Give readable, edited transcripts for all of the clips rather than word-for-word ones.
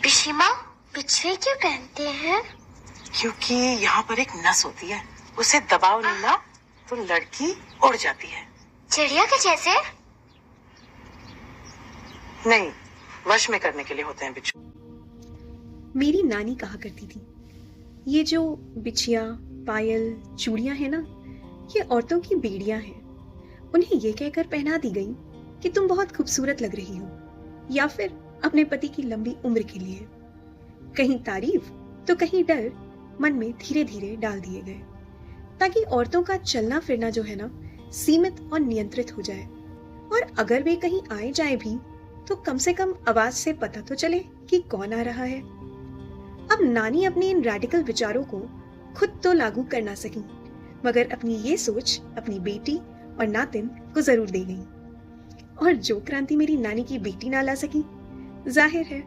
पिशी माँ बिछुए क्यों पहनते हैं? क्योंकि यहाँ पर एक नस होती है, उसे दबाव नहीं ना तो लड़की उड़ जाती है। चिड़िया के जैसे? नहीं, वश में करने के लिए होते हैं बिच्छू। मेरी नानी कहा करती थी, ये जो बिछिया, पायल, चूड़ियां हैं ना, ये औरतों की बेड़ियां हैं। उन्हें ये कहकर पहना दी गई कि तुम बहुत खूबसूरत लग रही हो, या फिर अपने पति की लंबी उम्र के लिए। कहीं तारीफ तो कहीं डर मन में धीरे धीरे डाल दिए गए, ताकि औरतों का चलना फिरना जो है ना, सीमित और नियंत्रित हो जाए। और अगर वे कहीं आए जाए भी तो कम से कम आवाज से पता तो चले कि कौन आ रहा है। अब नानी अपने इन रैडिकल विचारों को खुद तो लागू कर ना सकी, मगर अपनी ये सोच अपनी बेटी और नातिन को जरूर दे गई। और जो क्रांति मेरी नानी की बेटी ना ला सकी, जाहिर है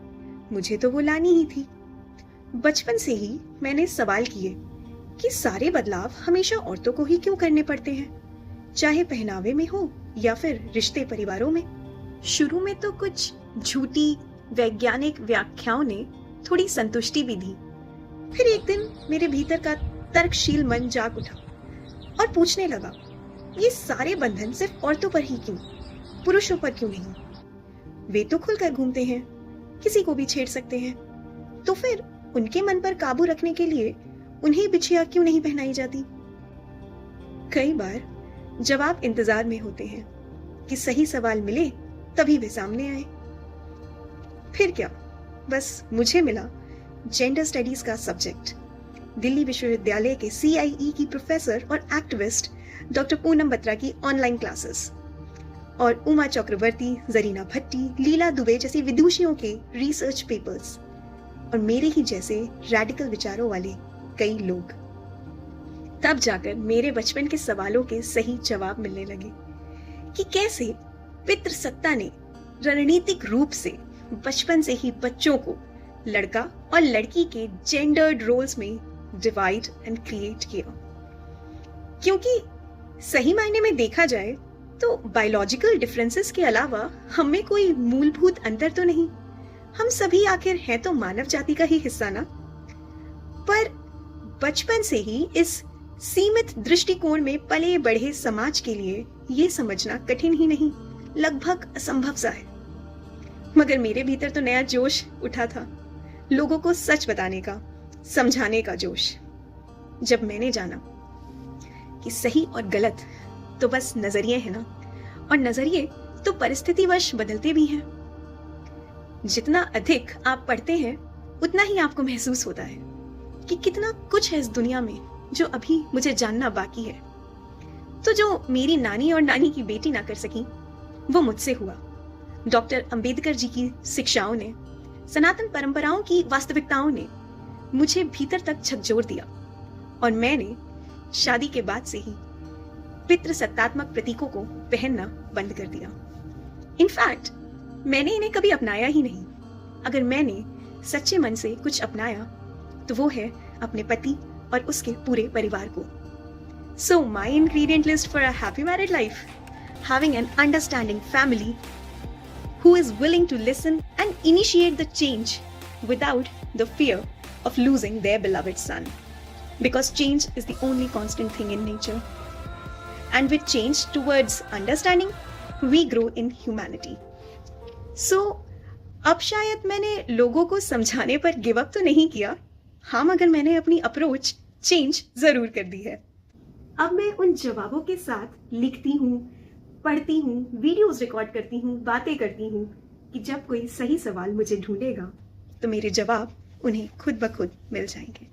मुझे तो वो लानी ही थी। बचपन से ही मैंने सवाल किए कि सारे बदलाव हमेशा औरतों को ही क्यों करने पड़ते हैं, चाहे पहनावे में हो या फिर रिश्ते परिवारों में। शुरू में तो कुछ झूठी वैज्ञानिक व्याख्याओं ने थोड़ी संतुष्टि भी दी। फिर एक दिन मेरे भीतर का तर्कशील मन जाग उठा और पूछने लगा, ये सारे बंधन सिर्फ औरतों पर ही क्यों, पुरुषों पर क्यों नहीं? वे तो खुलकर घूमते हैं, किसी को भी छेड़ सकते हैं, तो फिर उनके मन पर काबू रखने के लिए उन्हें बिछिया क्यों नहीं पहनाई जाती? कई बार जवाब इंतजार में होते हैं कि सही सवाल मिले तभी वे सामने आए। फिर क्या, बस मुझे मिला जेंडर स्टडीज का सब्जेक्ट। दिल्ली विश्वविद्यालय के CIE की प्रोफेसर और एक्टिविस्ट डॉक्टर पूनम बत्रा की ऑनलाइन क्लासेस, और उमा चक्रवर्ती, जरीना भट्टी, लीला दुबे जैसी विदुषियों के रिसर्च पेपर्स, और मेरे ही जैसे रैडिकल विचारों वाले कई लोग। तब जाकर मेरे बचपन के सवालों के सही जवाब मिलने लगे कि कैसे पितृसत्ता ने रणनीतिक रूप से बचपन से ही बच्चों को लड़का और लड़की के जेंडर्ड रोल्स में डिवाइड एंड क्रिएट किया। क्योंकि सही मायने में देखा जाए तो बायोलॉजिकल डिफरेंसेस के अलावा हम में कोई मूलभूत अंतर तो नहीं। हम सभी आखिर हैं तो मानव जाति का ही हिस्सा ना। पर बचपन से ही इस सीमित दृष्टिकोण में पले बढ़े समाज के लिए ये समझना कठिन ही नहीं, लगभग असंभव सा है। मगर मेरे भीतर तो नया जोश उठा था, लोगों को सच बताने का, समझाने का जोश। जब मैंने जाना कि सही और गलत तो बस नजरिए है ना, और नजरिए तो परिस्थितिवश बदलते भी हैं। जितना अधिक आप पढ़ते हैं उतना ही आपको महसूस होता है कि कितना कुछ है इस दुनिया में जो अभी मुझे जानना बाकी है। तो जो मेरी नानी और नानी की बेटी ना कर सकी, वो मुझसे हुआ। डॉक्टर अंबेडकर जी की शिक्षाओं ने, सनातन परंपराओं की वास्तविकताओं ने मुझे भीतर तक झकझोर दिया, और मैंने शादी के बाद से ही पितृसत्तात्मक प्रतीकों को पहनना बंद कर दिया। इनफैक्ट मैंने इन्हें कभी अपनाया ही नहीं। अगर मैंने सच्चे मन से कुछ अपनाया तो वो है अपने पति और उसके पूरे परिवार को। So my ingredient list for a happy married life: having an understanding family who is willing to listen and initiate the change without the fear of losing their beloved son. Because change is the only constant thing in nature. And with change towards understanding, we grow in humanity. So, अब शायद मैंने लोगों को समझाने पर give up तो नहीं किया, हाँ, मगर मैंने अपनी अप्रोच चेंज जरूर कर दी है। अब मैं उन जवाबों के साथ लिखती हूँ, पढ़ती हूँ, वीडियोस रिकॉर्ड करती हूँ, बातें करती हूँ कि जब कोई सही सवाल मुझे ढूंढेगा तो मेरे जवाब उन्हें खुद ब खुद मिल जाएंगे।